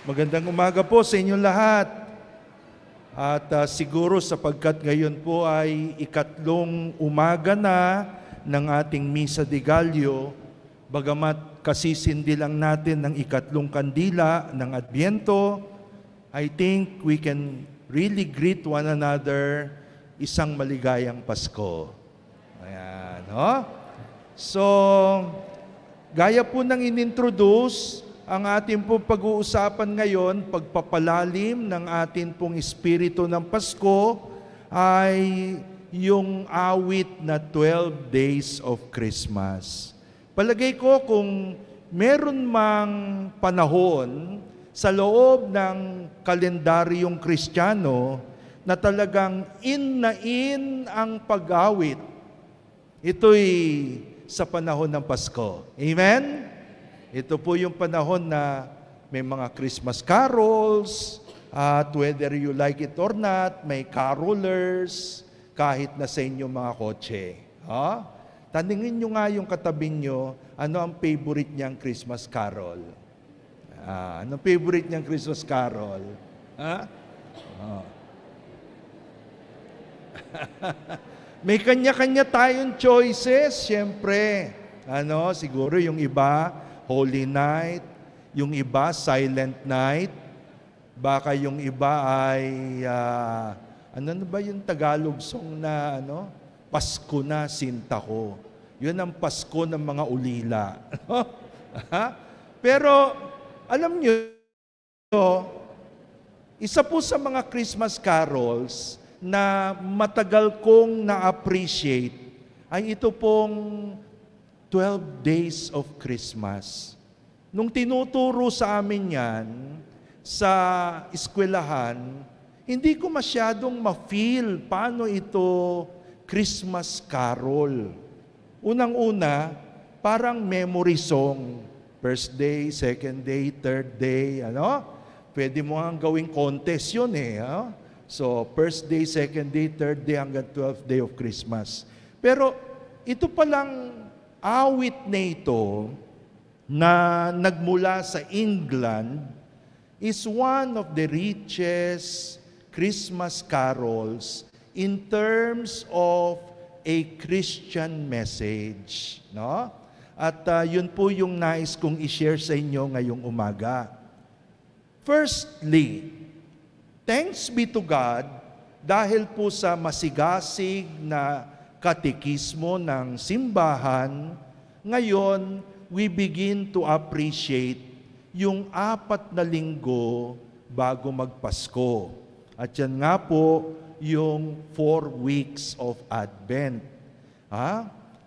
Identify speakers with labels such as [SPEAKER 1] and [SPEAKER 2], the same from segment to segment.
[SPEAKER 1] Magandang umaga po sa inyong lahat. At siguro sapagkat ngayon po ay ikatlong umaga na ng ating Misa de Gallo, bagamat kasisindi lang natin ng ikatlong kandila ng Adbyento, I think we can really greet one another isang maligayang Pasko. Ayan, no? So, gaya po ng inintroduce, ang ating pong pag-uusapan ngayon, pagpapalalim ng ating pong espiritu ng Pasko, ay yung awit na 12 Days of Christmas. Palagay ko kung meron mang panahon sa loob ng kalendaryong Kristiyano na talagang in ang pag-awit, ito'y sa panahon ng Pasko. Amen? Ito po yung panahon na may mga Christmas carols, at whether you like it or not, may carolers, kahit na sa inyong mga kotse. Tanungin nyo nga yung katabi nyo, ano ang favorite niyang Christmas carol? Anong favorite niyang Christmas carol? May kanya-kanya tayong choices, siyempre. Siguro yung iba, Holy Night, yung iba, Silent Night, baka yung iba ay, ano ba yung Tagalog song na, Pasko na, sinta ko. Yun ang Pasko ng mga ulila. Pero, alam nyo, isa po sa mga Christmas carols na matagal kong na-appreciate ay ito pong 12 Days of Christmas. Nung tinuturo sa amin yan sa eskwelahan, hindi ko masyadong ma-feel paano ito Christmas carol. Unang-una, parang memory song. First day, second day, third day, Pwede mo nga gawing contest yun eh. So, first day, second day, third day, hanggang 12th day of Christmas. Pero, ito palang awit na ito na nagmula sa England is one of the richest Christmas carols in terms of a Christian message. At yun po yung nais kong i-share sa inyo ngayong umaga. Firstly, thanks be to God dahil po sa masigasig na katekismo ng simbahan, ngayon, we begin to appreciate yung 4 na linggo bago magpasko. At yan nga po yung 4 weeks of Advent.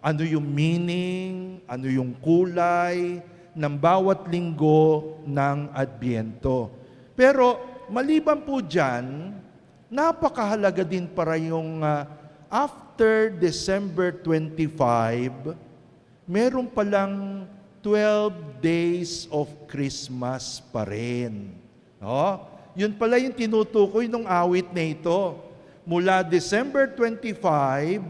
[SPEAKER 1] Ano yung meaning, ano yung kulay ng bawat linggo ng Adbyento. Pero maliban po dyan, napakahalaga din para yung after December 25, meron palang 12 days of Christmas pa rin. Yun pala yung tinutukoy ng awit na ito. Mula December 25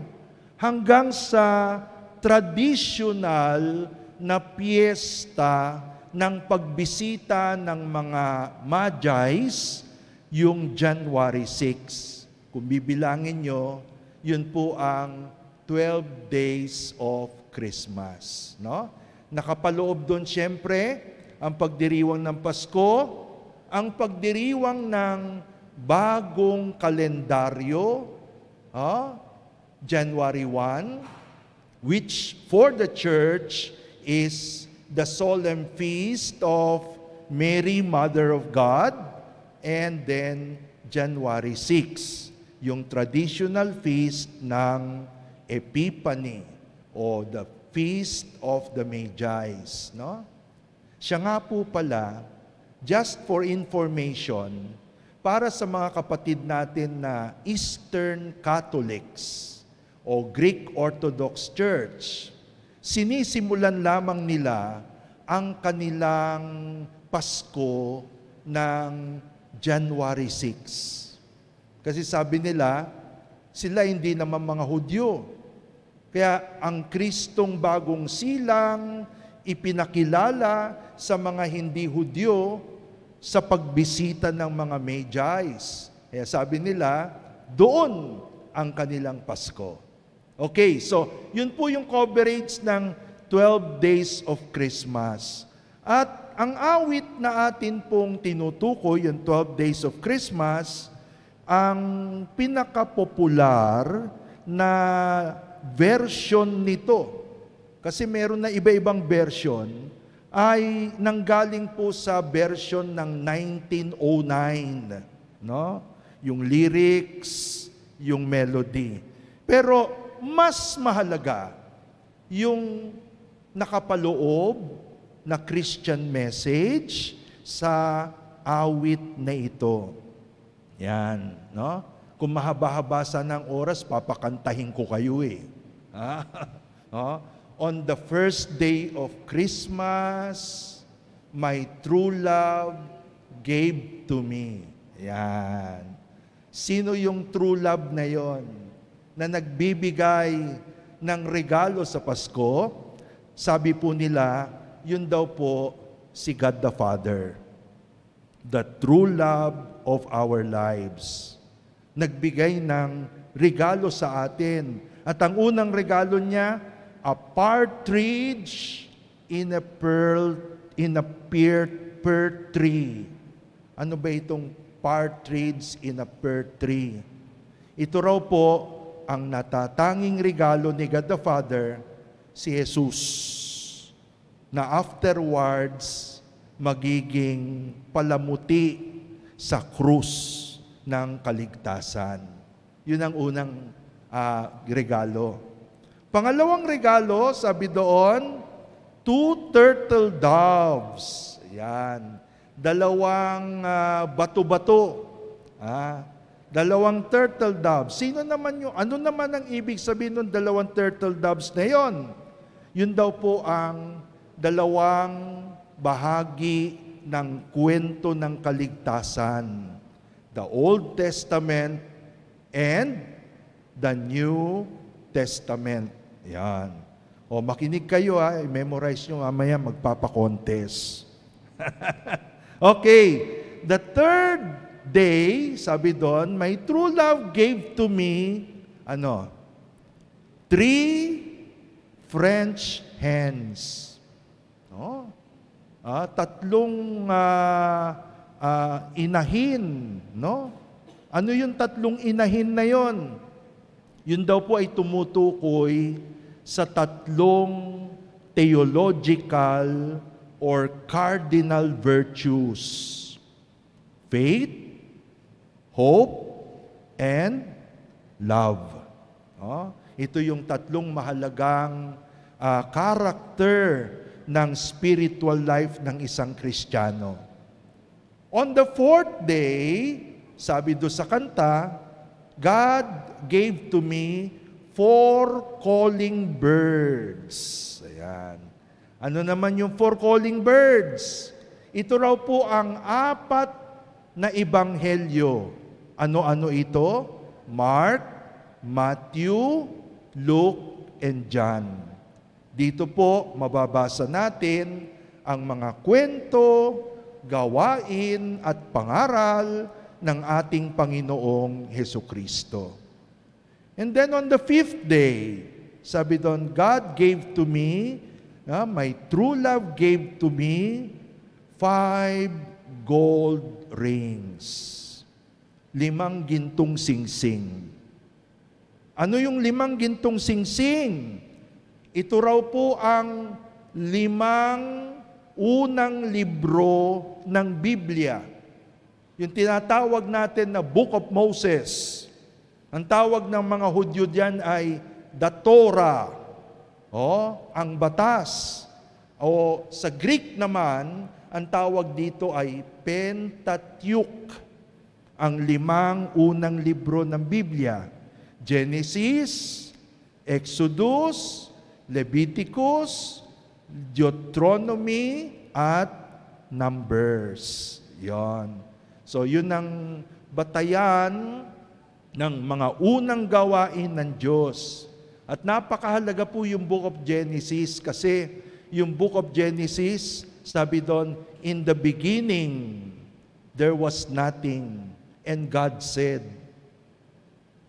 [SPEAKER 1] hanggang sa traditional na piyesta ng pagbisita ng mga Magi's, yung January 6. Kung bibilangin nyo, yun po ang 12 days of Christmas. Nakapaloob doon siyempre ang pagdiriwang ng Pasko, ang pagdiriwang ng bagong kalendaryo, January 1, which for the church is the solemn feast of Mary, Mother of God, and then January 6, yung traditional feast ng Epiphany o the Feast of the Magi's. Siya nga po pala, just for information, para sa mga kapatid natin na Eastern Catholics o Greek Orthodox Church, sinisimulan lamang nila ang kanilang Pasko ng January 6. Kasi sabi nila, sila hindi naman mga Hudyo. Kaya ang Kristong bagong silang ipinakilala sa mga hindi Hudyo sa pagbisita ng mga Magi's. Kaya sabi nila, doon ang kanilang Pasko. Okay, so yun po yung coverage ng 12 days of Christmas. At ang awit na atin pong tinutukoy, yung 12 days of Christmas, ang pinakapopular na version nito, kasi meron na iba-ibang version, ay nanggaling po sa version ng 1909, no? Yung lyrics, yung melody. Pero mas mahalaga yung nakapaloob na Christian message sa awit na ito. Yan, no? Kung mahaba-haba sana ng oras, papakantahin ko kayo eh. No? On the first day of Christmas, my true love gave to me. Yan. Sino yung true love na yon na nagbibigay ng regalo sa Pasko? Sabi po nila, yun daw po si God the Father. The true love of our lives. Nagbigay ng regalo sa atin. At ang unang regalo niya, a partridge in a pear tree. Ano ba itong partridge in a pear tree? Ito raw po ang natatanging regalo ni God the Father, si Jesus, na afterwards magiging palamuti sa krus ng kaligtasan. Yun ang unang regalo. Pangalawang regalo, sabi doon, 2 turtle doves. Ayan. Dalawang bato-bato. Dalawang turtle doves. Ano naman ang ibig sabihin ng dalawang turtle doves na yon? Yun daw po ang dalawang bahagi ng kwento ng kaligtasan. The Old Testament and the New Testament. Yan. O makinig kayo i-memorize nyo mamaya, magpapakontest. Okay. The third day, sabi doon, my true love gave to me, 3 French hens. No? 3 inahin. No? Ano yung 3 inahin na yon? Yun daw po ay tumutukoy sa 3 theological or cardinal virtues. Faith, hope, and love. Ito yung 3 mahalagang character ng spiritual life ng isang Kristiyano. On the 4th day, sabi do sa kanta, God gave to me 4 calling birds. Ayan. Ano naman yung 4 calling birds? Ito raw po ang 4 na ebanghelyo. Ano-ano ito? Mark, Matthew, Luke, and John. Dito po mababasa natin ang mga kwento, gawain at pangaral ng ating Panginoong Hesukristo. And then on the 5th day, sabi doon, God gave to me, my true love gave to me 5 gold rings. 5 gintong singsing. Ano yung 5 gintong singsing? Ito raw po ang 5 unang libro ng Biblia. Yung tinatawag natin na Book of Moses. Ang tawag ng mga Hudyo diyan ay the Torah, ang batas. O sa Greek naman, ang tawag dito ay Pentateuch, ang 5 unang libro ng Biblia. Genesis, Exodus, Leviticus, Deuteronomy, at Numbers. Yon. So yun ang batayan ng mga unang gawain ng Diyos. At napakahalaga po yung Book of Genesis kasi yung Book of Genesis, sabi doon, in the beginning, there was nothing. And God said.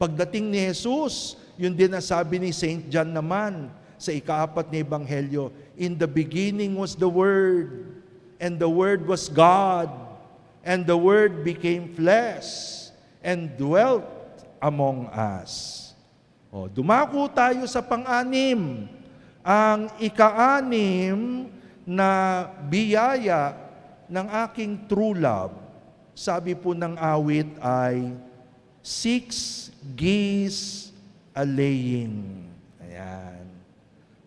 [SPEAKER 1] Pagdating ni Jesus, yun din ang sabi ni Saint John naman sa ika-4 na Ebanghelyo, in the beginning was the Word, and the Word was God, and the Word became flesh, and dwelt among us. Dumako tayo sa pang-anim. Ang ika-anim na biyaya ng aking true love, sabi po ng awit ay 6 geese a-laying. Ayan.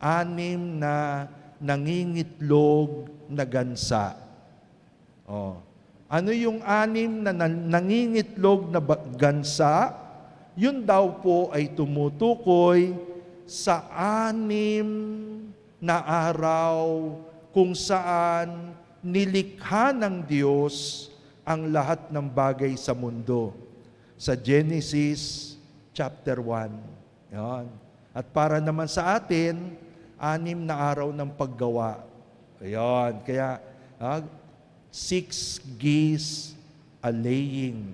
[SPEAKER 1] 6 na nangingitlog na gansa. Ano yung 6 na nangingitlog na gansa? Yun daw po ay tumutukoy sa 6 na araw kung saan nilikha ng Diyos ang lahat ng bagay sa mundo. Sa Genesis chapter 1. Yan. At para naman sa atin, 6 na araw ng paggawa. Ayan. Kaya, 6 geese a-laying.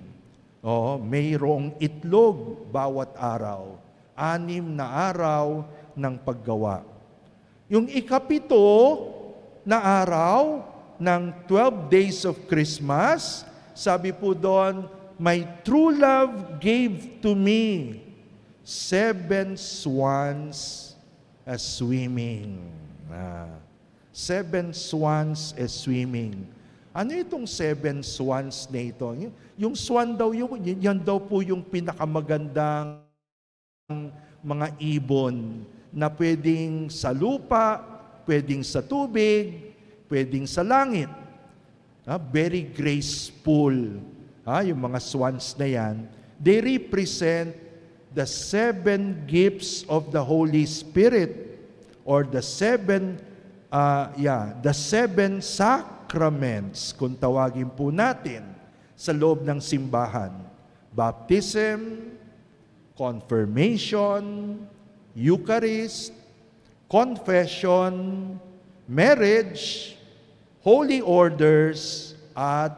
[SPEAKER 1] Mayroong itlog bawat araw. 6 na araw ng paggawa. Yung ika-7 na araw ng 12 days of Christmas, sabi po doon, my true love gave to me 7 swans as swimming. 7 swans as swimming. Ano itong 7 swans na ito? Yung swan daw, yan daw po yung pinakamagandang mga ibon na pwedeng sa lupa, pwedeng sa tubig, pwedeng sa langit. Very graceful. Yung mga swans na yan, they represent the 7 gifts of the Holy Spirit or the 7 sacraments, kung tawagin po natin, sa loob ng simbahan. Baptism, confirmation, Eucharist, confession, marriage, holy orders, at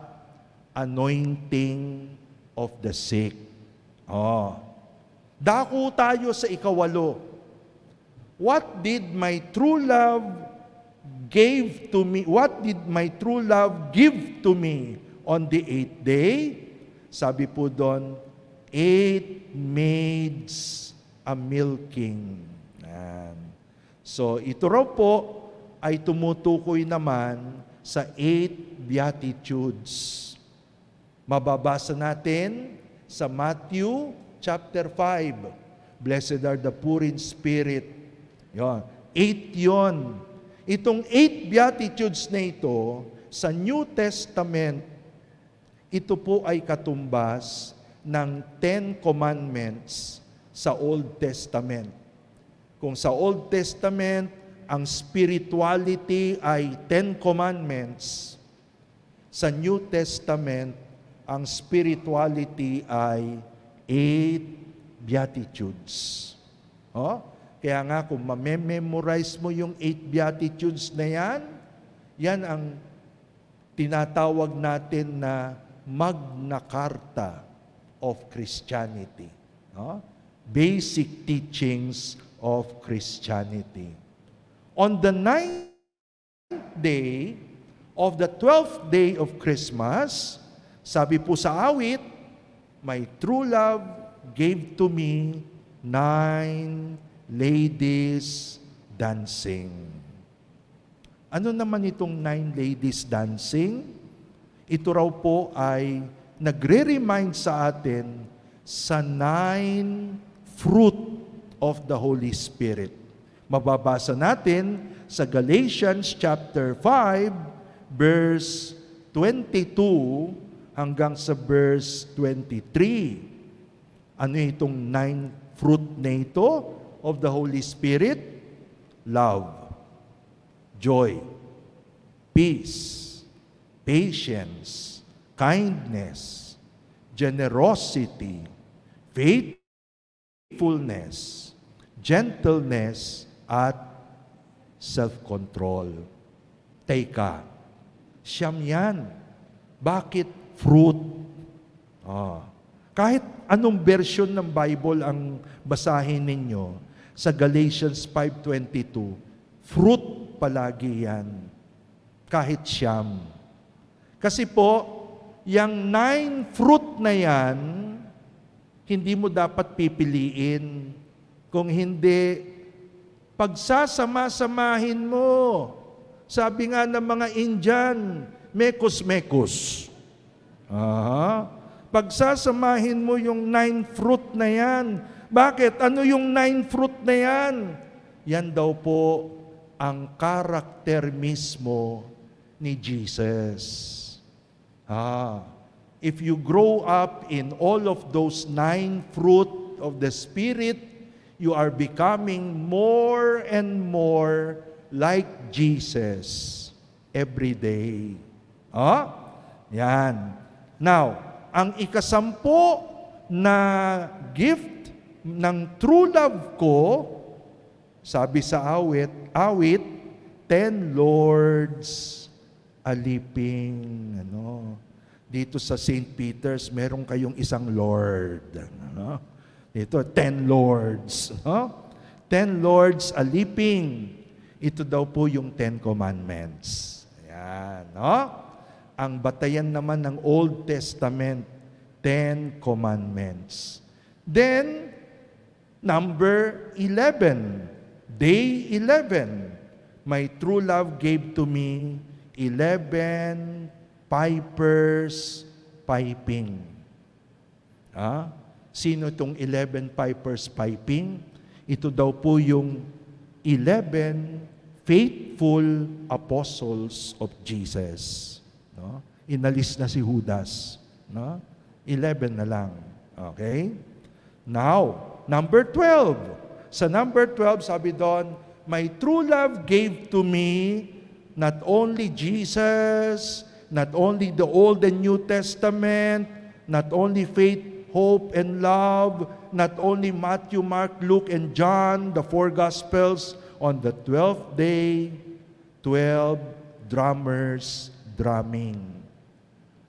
[SPEAKER 1] anointing of the sick. Dako tayo sa ika-8. What did my true love give to me? What did my true love give to me on the 8th day? Sabi po doon, 8 maids a-milking. So ito raw po ay tumutukoy naman sa 8 Beatitudes. Mababasa natin sa Matthew chapter 5. Blessed are the poor in spirit. 8 yon. Itong 8 Beatitudes na ito, sa New Testament, ito po ay katumbas ng 10 Commandments sa Old Testament. Kung sa Old Testament, ang spirituality ay 10 Commandments, sa New Testament, ang spirituality ay 8 Beatitudes. Kaya nga, kung mamememorize mo yung 8 Beatitudes na yan, yan ang tinatawag natin na Magna Carta of Christianity. Basic teachings of Christianity. On the 9th day of the 12th day of Christmas, sabi po sa awit, my true love gave to me 9 ladies dancing. Ano naman itong 9 ladies dancing? Ito raw po ay nagre-remind sa atin sa 9 fruit of the Holy Spirit. Mababasa natin sa Galatians chapter 5, verse 22 hanggang sa verse 23. Ano itong 9 fruit na ito of the Holy Spirit? Love, joy, peace, patience, kindness, generosity, faithfulness, gentleness, at self-control. Teka, siyam yan. Bakit fruit. Kahit anong version ng Bible ang basahin ninyo, sa Galatians 5:22, fruit palagi yan. Kahit siyam. Kasi po, yung 9 fruit na yan, hindi mo dapat pipiliin. Kung hindi, pagsasama-samahin mo. Sabi nga ng mga Indian, mekos-mekos. Pagsasamahin mo yung 9 fruit na yan. Bakit? Ano yung 9 fruit na yan? Yan daw po ang karakter mismo ni Jesus. If you grow up in all of those 9 fruit of the Spirit, you are becoming more and more like Jesus every day. Yan. Now, ang ikasampo na gift ng true love ko, sabi sa awit, 10 lords aliping. Dito sa St. Peter's, meron kayong isang Lord. Dito, 10 lords. 10 lords aliping. Ito daw po yung 10 commandments. Ayan. Ang batayan naman ng Old Testament, 10 commandments. Then, number 11, day 11, my true love gave to me 11 pipers piping. Sino itong 11 pipers piping? Ito daw po yung 11 faithful apostles of Jesus. Inalis na si Judas. 11 na lang. Okay? Now, number 12. Sa number 12, sabi doon, my true love gave to me not only Jesus, not only the Old and New Testament, not only faith, hope, and love, not only Matthew, Mark, Luke, and John, the 4 Gospels, on the 12th day, 12 drummers drumming.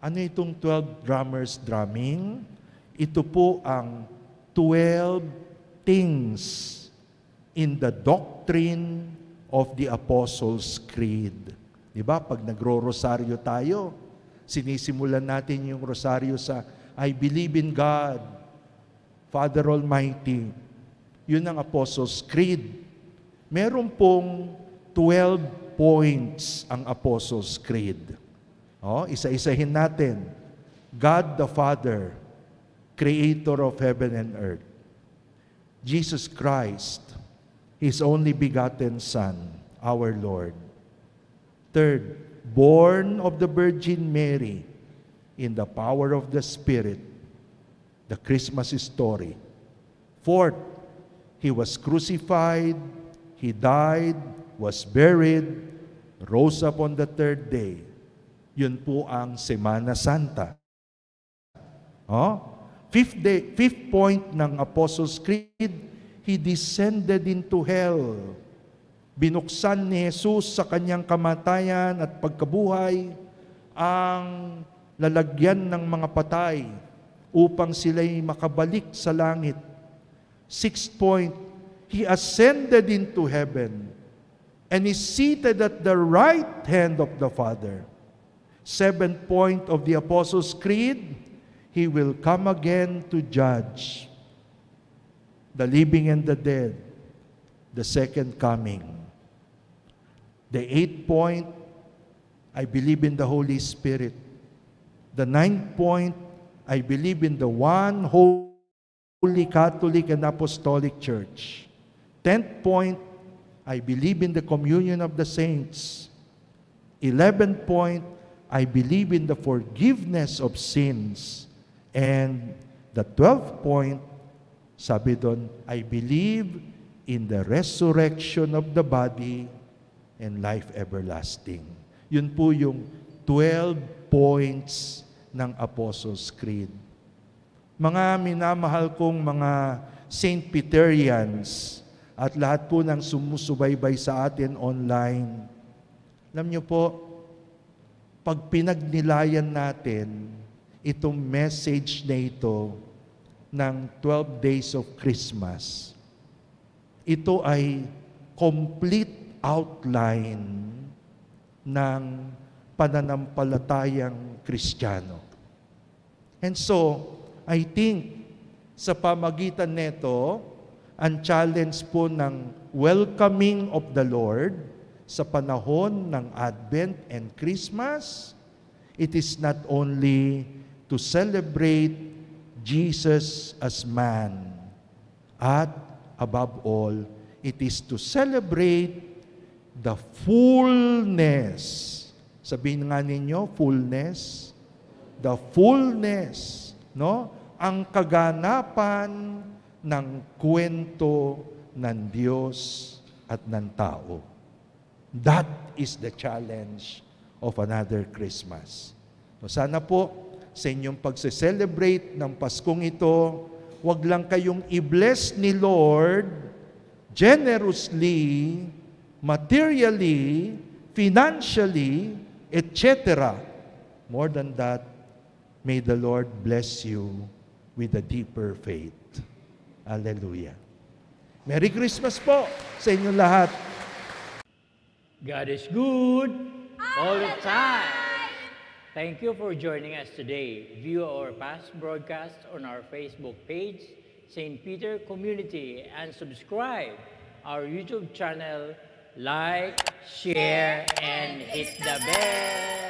[SPEAKER 1] Ano itong 12 drummers drumming? Ito po ang 12 things in the doctrine of the Apostles' Creed. Diba? Pag nagro-rosaryo tayo, sinisimulan natin yung rosaryo sa I believe in God, Father Almighty. Yun ang Apostles' Creed. Meron pong 12 points ang Apostles' Creed. Isa-isahin natin. God the Father, Creator of heaven and earth. Jesus Christ, His only begotten Son, our Lord. Third, born of the Virgin Mary in the power of the Spirit, the Christmas story. Fourth, He was crucified, He died, was buried, rose up on the third day. Yun po ang Semana Santa. Fifth point ng Apostles' Creed, He descended into hell. Binuksan ni Jesus sa kanyang kamatayan at pagkabuhay ang lalagyan ng mga patay upang sila'y makabalik sa langit. Sixth point, He ascended into heaven and is seated at the right hand of the Father. Seventh point of the Apostles' Creed, He will come again to judge the living and the dead, the second coming. The eighth point, I believe in the Holy Spirit. The ninth point, I believe in the one Holy Catholic and Apostolic Church. 10th point, I believe in the communion of the saints. 11th point, I believe in the forgiveness of sins. And the 12th point, sabi doon, I believe in the resurrection of the body and life everlasting. Yun po yung 12 points ng Apostles' Creed. Mga minamahal kong mga Saint Peterians at lahat po ng sumusubaybay sa atin online, alam niyo po, pag pinagnilayan natin itong message na ito ng 12 Days of Christmas. Ito ay complete outline ng pananampalatayang Kristiyano. And so, I think sa pamagitan nito, ang challenge po ng welcoming of the Lord sa panahon ng Advent and Christmas, it is not only to celebrate Jesus as man, at above all, it is to celebrate the fullness. Sabihin nga ninyo, fullness. The fullness, no? Ang kaganapan ng kwento ng Diyos at ng tao. That is the challenge of another Christmas. So sana po, sa inyong pagse-celebrate ng Paskong ito, wag lang kayong i-bless ni Lord generously, materially, financially, etc. More than that, may the Lord bless you with a deeper faith. Hallelujah. Merry Christmas po sa inyo lahat.
[SPEAKER 2] God is good all the time. Thank you for joining us today. View our past broadcasts on our Facebook page, St. Peter Community, and subscribe our YouTube channel. Like, share, and hit the bell.